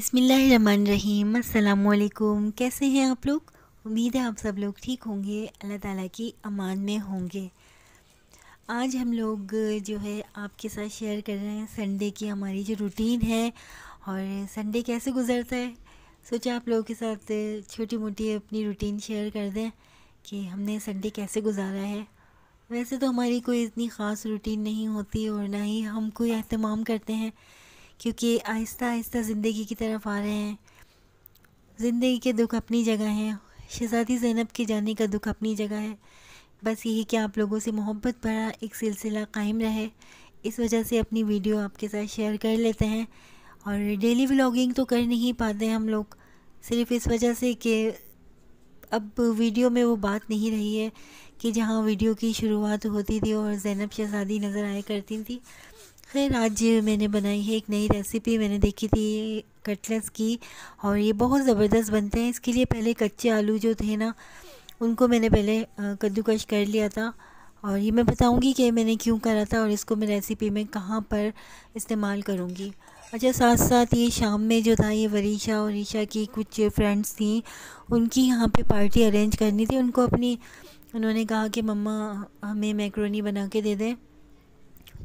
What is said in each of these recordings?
बिस्मिल्लाहिर्रहमानिर्रहीम। अस्सलामुअलैकुम। कैसे हैं आप लोग? उम्मीद है आप सब लोग ठीक होंगे, अल्लाह ताला की अमान में होंगे। आज हम लोग जो है आपके साथ शेयर कर रहे हैं संडे की हमारी जो रूटीन है और संडे कैसे गुज़रता है। सोचा आप लोगों के साथ छोटी मोटी अपनी रूटीन शेयर कर दें कि हमने संडे कैसे गुजारा है। वैसे तो हमारी कोई इतनी ख़ास रूटीन नहीं होती और ना ही हम कोई एहतमाम करते हैं, क्योंकि आहिस्ता आहिस्ता ज़िंदगी की तरफ आ रहे हैं। ज़िंदगी के दुख अपनी जगह हैं, शहज़ादी ज़ैनब के जाने का दुख अपनी जगह है। बस यही कि आप लोगों से मोहब्बत भरा एक सिलसिला कायम रहे, इस वजह से अपनी वीडियो आपके साथ शेयर कर लेते हैं। और डेली व्लॉगिंग तो कर नहीं पाते हम लोग, सिर्फ़ इस वजह से कि अब वीडियो में वो बात नहीं रही है कि जहाँ वीडियो की शुरुआत होती थी और ज़ैनब शहज़ादी नज़र आया करती थी। खैर, आज मैंने बनाई है एक नई रेसिपी। मैंने देखी थी कटलेट्स की और ये बहुत ज़बरदस्त बनते हैं। इसके लिए पहले कच्चे आलू जो थे ना, उनको मैंने पहले कद्दूकश कर लिया था और ये मैं बताऊंगी कि मैंने क्यों करा था और इसको मैं रेसिपी में कहाँ पर इस्तेमाल करूँगी। अच्छा, साथ साथ ये शाम में जो था, ये वरीशा और ईशा की कुछ फ्रेंड्स थी, उनकी यहाँ पे पार्टी अरेंज करनी थी। उन्होंने कहा कि मम्मा हमें मैक्रोनी बना के दे दें।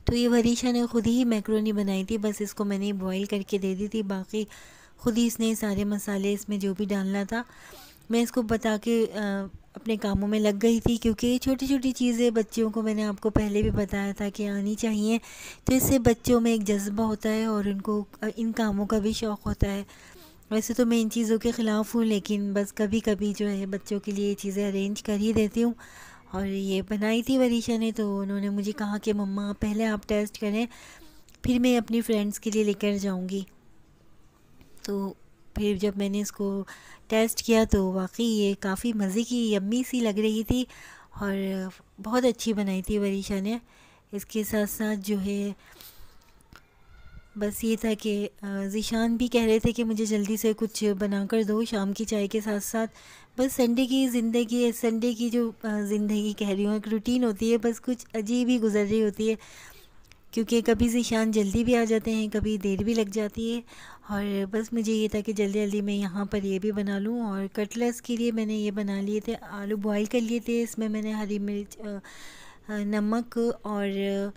तो ये वरीशा ने ख़ुद ही मैक्रोनी बनाई थी, बस इसको मैंने बॉईल करके दे दी थी। बाकी ख़ुद ही इसने सारे मसाले इसमें जो भी डालना था मैं इसको बता के अपने कामों में लग गई थी, क्योंकि छोटी छोटी चीज़ें बच्चियों को मैंने आपको पहले भी बताया था कि आनी चाहिए। तो इससे बच्चों में एक जज्बा होता है और उनको इन कामों का भी शौक़ होता है। वैसे तो मैं इन चीज़ों के ख़िलाफ़ हूँ, लेकिन बस कभी कभी जो है बच्चों के लिए ये चीज़ें अरेंज कर ही देती हूँ। और ये बनाई थी वरीशा ने, तो उन्होंने मुझे कहा कि मम्मा पहले आप टेस्ट करें, फिर मैं अपनी फ्रेंड्स के लिए लेकर जाऊंगी। तो फिर जब मैंने इसको टेस्ट किया तो वाकई ये काफ़ी मज़े की यम्मी सी लग रही थी और बहुत अच्छी बनाई थी वरीशा ने। इसके साथ साथ जो है बस ये था कि ज़ीशान भी कह रहे थे कि मुझे जल्दी से कुछ बना कर दो शाम की चाय के साथ साथ। बस संडे की ज़िंदगी, संडे की जो ज़िंदगी कह रही हूँ, एक रूटीन होती है, बस कुछ अजीब ही गुजर रही होती है, क्योंकि कभी ज़ीशान जल्दी भी आ जाते हैं, कभी देर भी लग जाती है। और बस मुझे ये था कि जल्दी जल्दी मैं यहाँ पर ये भी बना लूँ। और कटलेट्स के लिए मैंने ये बना लिए थे, आलू बॉयल कर लिए थे। इसमें मैंने हरी मिर्च, नमक और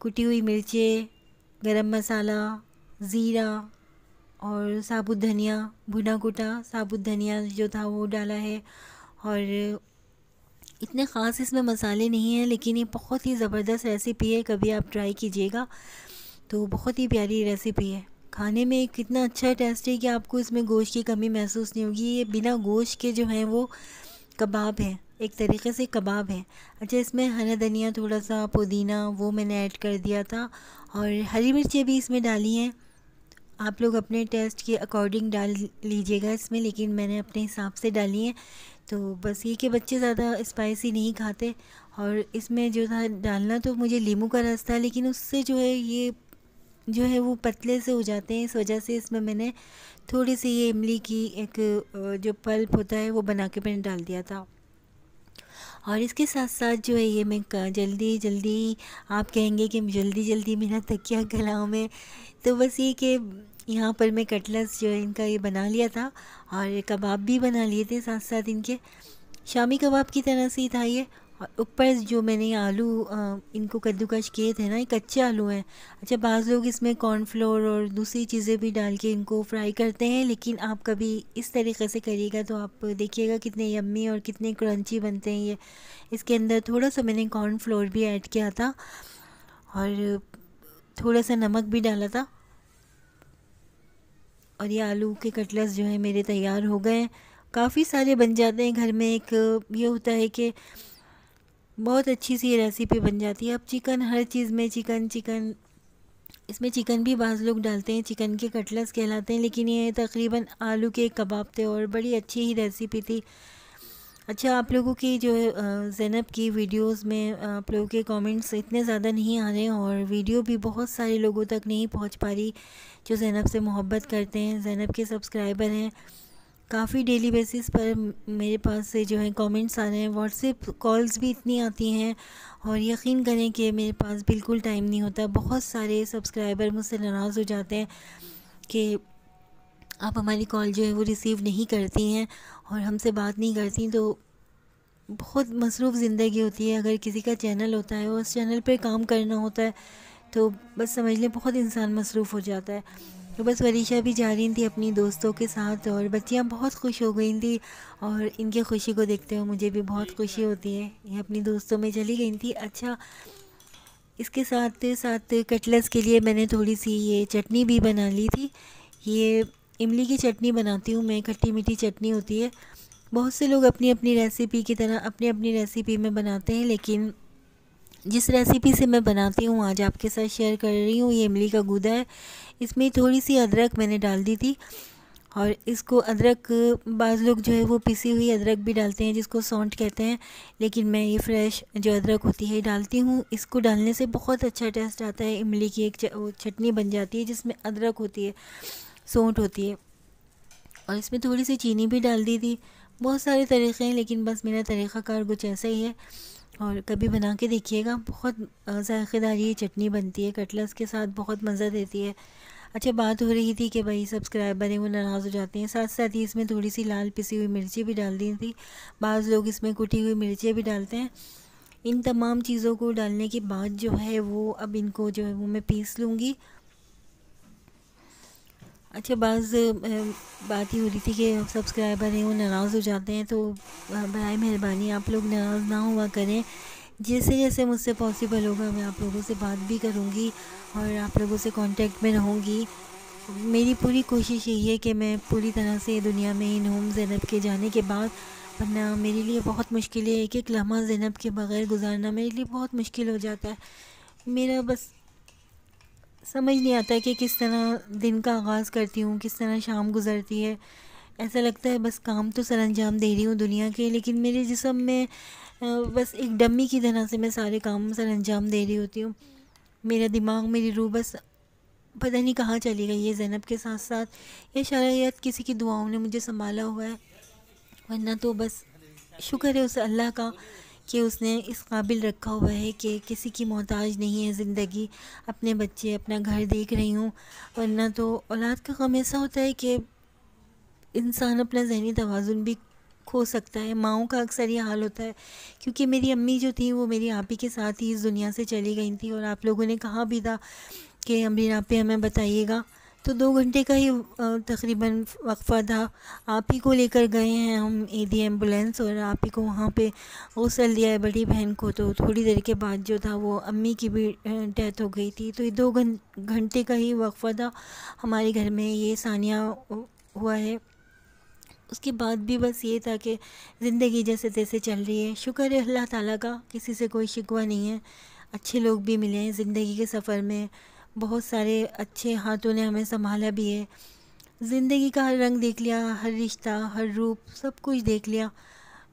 कुटी हुई मिर्चें, गरम मसाला, ज़ीरा और साबुत धनिया, भुना कुटा साबुत धनिया जो था वो डाला है। और इतने ख़ास इसमें मसाले नहीं हैं, लेकिन ये बहुत ही ज़बरदस्त रेसिपी है, कभी आप ट्राई कीजिएगा। तो बहुत ही प्यारी रेसिपी है, खाने में कितना अच्छा टेस्ट है कि आपको इसमें गोश्त की कमी महसूस नहीं होगी। ये बिना गोश्त के जो हैं वो कबाब हैं, एक तरीक़े से कबाब है। अच्छा, इसमें हरा धनिया, थोड़ा सा पुदीना, वो मैंने ऐड कर दिया था और हरी मिर्चें भी इसमें डाली हैं। आप लोग अपने टेस्ट के अकॉर्डिंग डाल लीजिएगा इसमें, लेकिन मैंने अपने हिसाब से डाली हैं। तो बस ये कि बच्चे ज़्यादा स्पाइसी नहीं खाते। और इसमें जो था डालना तो मुझे नींबू का रस था, लेकिन उससे जो है ये जो है वो पतले से हो जाते हैं, इस वजह से इसमें मैंने थोड़ी सी ये इमली की एक जो पल्प होता है वो बना के मैंने डाल दिया था। और इसके साथ साथ जो है ये मैं जल्दी जल्दी, आप कहेंगे कि जल्दी जल्दी मेरा तकिया गलाओं में, तो बस ये कि यहाँ पर मैं कटलेट्स जो है इनका ये बना लिया था और कबाब भी बना लिए थे साथ साथ इनके, शामी कबाब की तरह से ही था ये। और ऊपर जो मैंने आलू इनको कद्दूकश किए थे ना, ये कच्चे आलू हैं। अच्छा, बाज़ लोग इसमें कॉर्नफ्लोर और दूसरी चीज़ें भी डाल के इनको फ्राई करते हैं, लेकिन आप कभी इस तरीक़े से करिएगा तो आप देखिएगा कितने यम्मी और कितने क्रंची बनते हैं ये। इसके अंदर थोड़ा सा मैंने कॉर्नफ्लोर भी ऐड किया था और थोड़ा सा नमक भी डाला था। और ये आलू के कटलेट्स जो है मेरे तैयार हो गए। काफ़ी सारे बन जाते हैं घर में। एक ये होता है कि बहुत अच्छी सी रेसिपी बन जाती है। अब चिकन, हर चीज़ में चिकन, इसमें चिकन भी बाज़ लोग डालते हैं, चिकन के कटलेट्स कहलाते हैं, लेकिन ये तकरीबन आलू के कबाब थे और बड़ी अच्छी ही रेसिपी थी। अच्छा, आप लोगों की जो है ज़ैनब की वीडियोस में आप लोगों के कमेंट्स इतने ज़्यादा नहीं आ रहे हैं और वीडियो भी बहुत सारे लोगों तक नहीं पहुंच पा रही जो ज़ैनब से मोहब्बत करते हैं, ज़ैनब के सब्सक्राइबर हैं। काफ़ी डेली बेसिस पर मेरे पास से जो है कमेंट्स आ रहे हैं, व्हाट्सएप कॉल्स भी इतनी आती हैं और यकीन करें कि मेरे पास बिल्कुल टाइम नहीं होता। बहुत सारे सब्सक्राइबर मुझसे नाराज़ हो जाते हैं कि आप हमारी कॉल जो है वो रिसीव नहीं करती हैं और हमसे बात नहीं करती। तो बहुत मसरूफ़ ज़िंदगी होती है। अगर किसी का चैनल होता है और उस चैनल पे काम करना होता है तो बस समझ लें बहुत इंसान मसरूफ़ हो जाता है। तो बस वरीशा भी जा रही थी अपनी दोस्तों के साथ और बच्चियां बहुत खुश हो गई थी और इनकी खुशी को देखते हुए मुझे भी बहुत खुशी होती है। ये अपनी दोस्तों में चली गई थी। अच्छा, इसके साथ साथ कटलेट्स के लिए मैंने थोड़ी सी ये चटनी भी बना ली थी। ये इमली की चटनी बनाती हूँ मैं, खट्टी मीठी चटनी होती है। बहुत से लोग अपनी अपनी रेसिपी की तरह अपनी अपनी रेसिपी में बनाते हैं, लेकिन जिस रेसिपी से मैं बनाती हूँ आज आपके साथ शेयर कर रही हूँ, ये इमली का गूदा है। इसमें थोड़ी सी अदरक मैंने डाल दी थी और इसको अदरक, बाज़ लोग जो है वो पिसी हुई अदरक भी डालते हैं जिसको सौंठ कहते हैं, लेकिन मैं ये फ्रेश जो अदरक होती है डालती हूँ। इसको डालने से बहुत अच्छा टेस्ट आता है। इमली की एक चटनी बन जाती है जिसमें अदरक होती है, सौंठ होती है। और इसमें थोड़ी सी चीनी भी डाल दी थी। बहुत सारे तरीक़े हैं, लेकिन बस मेरा तरीक़ाकार कुछ ऐसा ही है और कभी बना के देखिएगा। बहुत ज़ायक़ेदार ये चटनी बनती है, कटलेट्स के साथ बहुत मज़ा देती है। अच्छा, बात हो रही थी कि भाई सब्सक्राइबर हैं वो नाराज़ हो जाते हैं, साथ साथ ही इसमें थोड़ी सी लाल पिसी हुई मिर्ची भी डाल दी थी। बाज़ लोग इसमें कुटी हुई मिर्ची भी डालते हैं। इन तमाम चीज़ों को डालने के बाद जो है वो अब इनको जो है वो मैं पीस लूँगी। अच्छा, बात ही हो रही थी कि सब्सक्राइबर हैं वो नाराज़ हो जाते हैं, तो बराए मेहरबानी आप लोग नाराज़ ना हुआ करें। जैसे जैसे मुझसे पॉसिबल होगा मैं आप लोगों से बात भी करूँगी और आप लोगों से कांटेक्ट में रहूँगी। मेरी पूरी कोशिश यही है कि मैं पूरी तरह से दुनिया में इन होम ज़ैनब के जाने के बाद, वरना मेरे लिए बहुत मुश्किल है। एक एक लम्हा ज़ैनब के बग़ैर गुजारना मेरे लिए बहुत मुश्किल हो जाता है। मेरा बस समझ नहीं आता कि किस तरह दिन का आगाज़ करती हूँ, किस तरह शाम गुज़रती है। ऐसा लगता है बस काम तो सर अंजाम दे रही हूँ दुनिया के, लेकिन मेरे जिस्म में बस एक डम्मी की तरह से मैं सारे काम सर अंजाम दे रही होती हूँ। मेरा दिमाग, मेरी रूह बस पता नहीं कहाँ चली गई है ज़ैनब के साथ साथ, या शायद किसी की दुआओं ने मुझे संभाला हुआ है। वरना तो बस शुक्र है उस अल्लाह का कि उसने इस काबिल रखा हुआ है कि किसी की मोहताज नहीं है ज़िंदगी। अपने बच्चे, अपना घर देख रही हूँ। वरना तो औलाद का गम ऐसा होता है कि इंसान अपना ज़हनी तवाज़ुन भी खो सकता है। माँओं का अक्सर ये हाल होता है, क्योंकि मेरी अम्मी जो थी वो मेरी आपी के साथ ही इस दुनिया से चली गई थी और आप लोगों ने कहा भी था कि अम्मी आपी हमें बताइएगा। तो 2 घंटे का ही तकरीबन वक्फ़ा था। आप ही को लेकर गए हैं हम ईदी एम्बुलेंस और आप ही को वहाँ पे गौसल दिया है बड़ी बहन को। तो थोड़ी देर के बाद जो था वो अम्मी की भी डेथ हो गई थी। तो ये 2 घंटे का ही वक्फ़ा था हमारे घर में, ये सानिया हुआ है। उसके बाद भी बस ये था कि ज़िंदगी जैसे तैसे चल रही है। शुक्र है अल्लाह ताला का, किसी से कोई शिकवा नहीं है। अच्छे लोग भी मिले हैं ज़िंदगी के सफ़र में, बहुत सारे अच्छे हाथों ने हमें संभाला भी है। ज़िंदगी का हर रंग देख लिया, हर रिश्ता, हर रूप, सब कुछ देख लिया।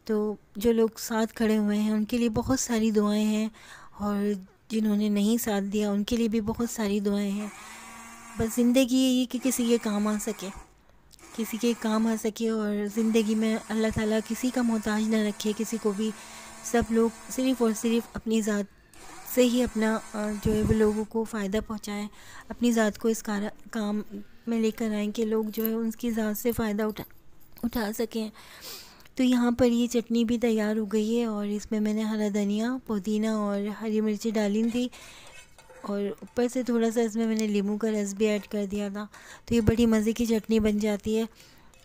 तो जो लोग साथ खड़े हुए हैं उनके लिए बहुत सारी दुआएं हैं और जिन्होंने नहीं साथ दिया उनके लिए भी बहुत सारी दुआएं हैं। बस ज़िंदगी ये कि किसी के काम आ सके, किसी के काम आ सके और ज़िंदगी में अल्लाह ताला किसी का मोहताज ना रखे किसी को भी। सब लोग सिर्फ़ और सिर्फ अपनी ज़ात से ही अपना जो है वो लोगों को फ़ायदा पहुँचाएँ, अपनी ज़ात को इस काम में लेकर आएँ कि लोग जो है उनकी ज़ात से फ़ायदा उठा सकें। तो यहाँ पर ये चटनी भी तैयार हो गई है और इसमें मैंने हरा धनिया, पुदीना और हरी मिर्ची डाली थी और ऊपर से थोड़ा सा इसमें मैंने नींबू का रस भी ऐड कर दिया था। तो ये बड़ी मज़े की चटनी बन जाती है।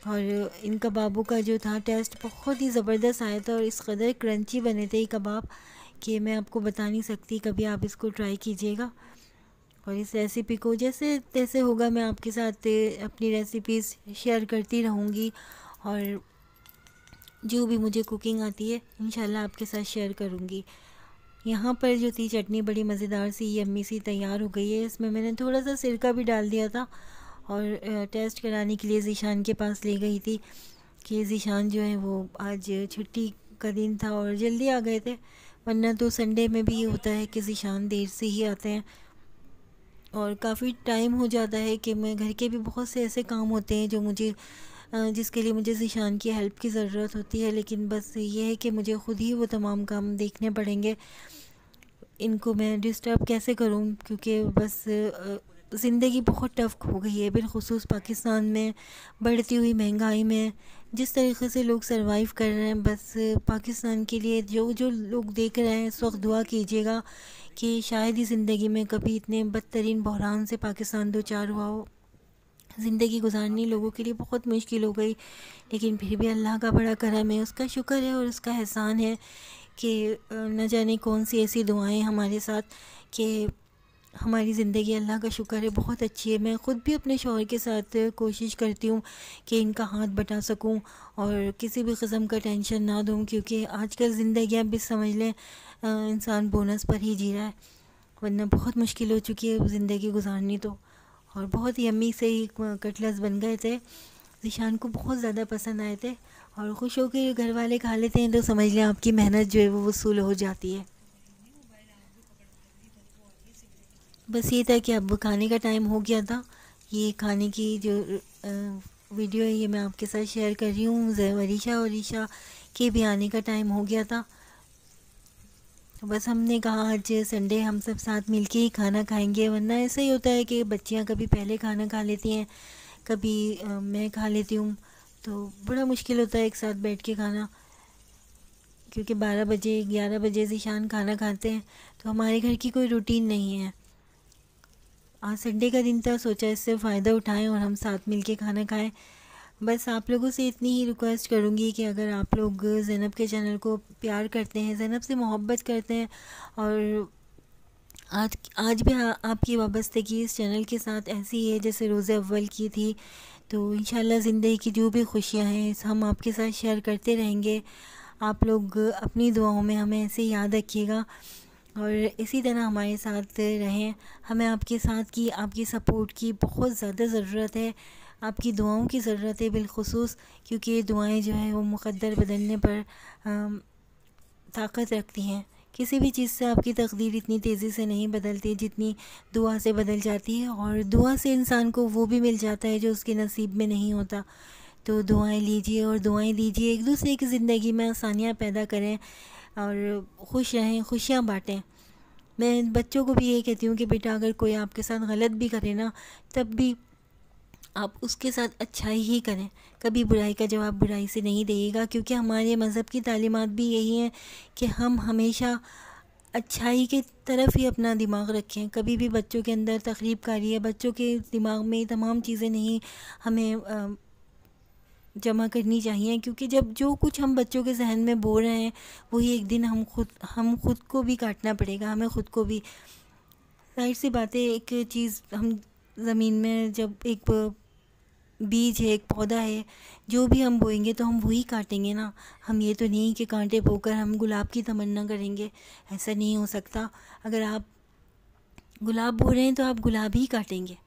और इन कबाबों का जो था टेस्ट बहुत ही ज़बरदस्त आया था और इस कदर क्रंची बने थे ये कबाब कि मैं आपको बता नहीं सकती। कभी आप इसको ट्राई कीजिएगा और इस रेसिपी को जैसे तैसे होगा मैं आपके साथ अपनी रेसिपीज़ शेयर करती रहूँगी और जो भी मुझे कुकिंग आती है इंशाल्लाह आपके साथ शेयर करूँगी। यहाँ पर जो थी चटनी बड़ी मज़ेदार सी यम्मी सी तैयार हो गई है। इसमें मैंने थोड़ा सा सिरका भी डाल दिया था और टेस्ट कराने के लिए ज़ीशान के पास ले गई थी कि ज़ीशान जो है वो आज छुट्टी का दिन था और जल्दी आ गए थे। वरना तो संडे में भी ये होता है कि ज़ीशान देर से ही आते हैं और काफ़ी टाइम हो जाता है कि मैं घर के भी बहुत से ऐसे काम होते हैं जो मुझे जिसके लिए मुझे ज़ीशान की हेल्प की ज़रूरत होती है। लेकिन बस ये है कि मुझे ख़ुद ही वो तमाम काम देखने पड़ेंगे। इनको मैं डिस्टर्ब कैसे करूं, क्योंकि बस ज़िंदगी बहुत टफ हो गई है, बिलख़ुसूस पाकिस्तान में बढ़ती हुई महंगाई में जिस तरीक़े से लोग सरवाइव कर रहे हैं। बस पाकिस्तान के लिए जो जो लोग देख रहे हैं इस वक्त दुआ कीजिएगा कि शायद ही ज़िंदगी में कभी इतने बदतरीन बहरान से पाकिस्तान दो चार हुआ हो। ज़िंदगी गुजारनी लोगों के लिए बहुत मुश्किल हो गई, लेकिन फिर भी अल्लाह का बड़ा करम है, उसका शुक्र है और उसका एहसान है कि न जाने कौन सी ऐसी दुआएं हमारे साथ कि हमारी ज़िंदगी अल्लाह का शुक्र है बहुत अच्छी है। मैं ख़ुद भी अपने शौहर के साथ कोशिश करती हूँ कि इनका हाथ बटा सकूँ और किसी भी किस्म का टेंशन ना दूँ, क्योंकि आजकल ज़िंदगियाँ भी समझ लें इंसान बोनस पर ही जी रहा है, वरना बहुत मुश्किल हो चुकी है ज़िंदगी गुजारनी। तो और बहुत यम्मी से ही कटलेट्स बन गए थे, ज़ीशान को बहुत ज़्यादा पसंद आए थे और खुश होकर घर वाले खा लेते हैं तो समझ लें आपकी मेहनत जो है वो वसूल हो जाती है। बस ये था कि अब खाने का टाइम हो गया था। ये खाने की जो वीडियो है ये मैं आपके साथ शेयर कर रही हूँ। वरीशा और ईशा के भी आने का टाइम हो गया था, तो बस हमने कहा आज संडे हम सब साथ मिलके ही खाना खाएंगे, वरना ऐसा ही होता है कि बच्चियाँ कभी पहले खाना खा लेती हैं, कभी मैं खा लेती हूँ, तो बड़ा मुश्किल होता है एक साथ बैठ के खाना, क्योंकि 12 बजे 11 बजे ज़ीशान खाना खाते हैं। तो हमारे घर की कोई रूटीन नहीं है। आज संडे का दिन था, सोचा इससे फ़ायदा उठाएं और हम साथ मिलके खाना खाएं। बस आप लोगों से इतनी ही रिक्वेस्ट करूंगी कि अगर आप लोग ज़ैनब के चैनल को प्यार करते हैं, ज़ैनब से मोहब्बत करते हैं और आज आज भी आपकी वाबस्तगी इस चैनल के साथ ऐसी है जैसे रोज़े अव्वल की थी, तो इंशाल्लाह ज़िंदगी की जो भी खुशियाँ हैं हम आपके साथ शेयर करते रहेंगे। आप लोग अपनी दुआओं में हमें ऐसे याद रखिएगा और इसी तरह हमारे साथ रहें। हमें आपके साथ की आपकी सपोर्ट की बहुत ज़्यादा ज़रूरत है, आपकी दुआओं की ज़रूरत है बिलख़ुसूस, क्योंकि ये दुआएं जो है वो मुक़द्दर बदलने पर ताकत रखती हैं। किसी भी चीज़ से आपकी तकदीर इतनी तेज़ी से नहीं बदलती जितनी दुआ से बदल जाती है, और दुआ से इंसान को वो भी मिल जाता है जो उसके नसीब में नहीं होता। तो दुआएं लीजिए और दुआएं दीजिए, एक दूसरे की ज़िंदगी में आसानियाँ पैदा करें और खुश रहें, खुशियाँ बाँटें। मैं बच्चों को भी ये कहती हूँ कि बेटा अगर कोई आपके साथ गलत भी करे ना, तब भी आप उसके साथ अच्छाई ही करें, कभी बुराई का जवाब बुराई से नहीं देगा, क्योंकि हमारे मज़हब की तालीमात भी यही हैं कि हम हमेशा अच्छाई की तरफ ही अपना दिमाग रखें। कभी भी बच्चों के अंदर तखरीबकारी है, बच्चों के दिमाग में तमाम चीज़ें नहीं हमें जमा करनी चाहिए, क्योंकि जब जो कुछ हम बच्चों के जहन में बो रहे हैं वही एक दिन हम खुद को भी काटना पड़ेगा, हमें ख़ुद को भी। जाहिर सी बात है, एक चीज़ हम ज़मीन में जब एक बीज है, एक पौधा है, जो भी हम बोएंगे तो हम वही काटेंगे ना। हम ये तो नहीं कि कांटे बोकर हम गुलाब की तमन्ना करेंगे, ऐसा नहीं हो सकता। अगर आप गुलाब बो रहे हैं तो आप गुलाब ही काटेंगे।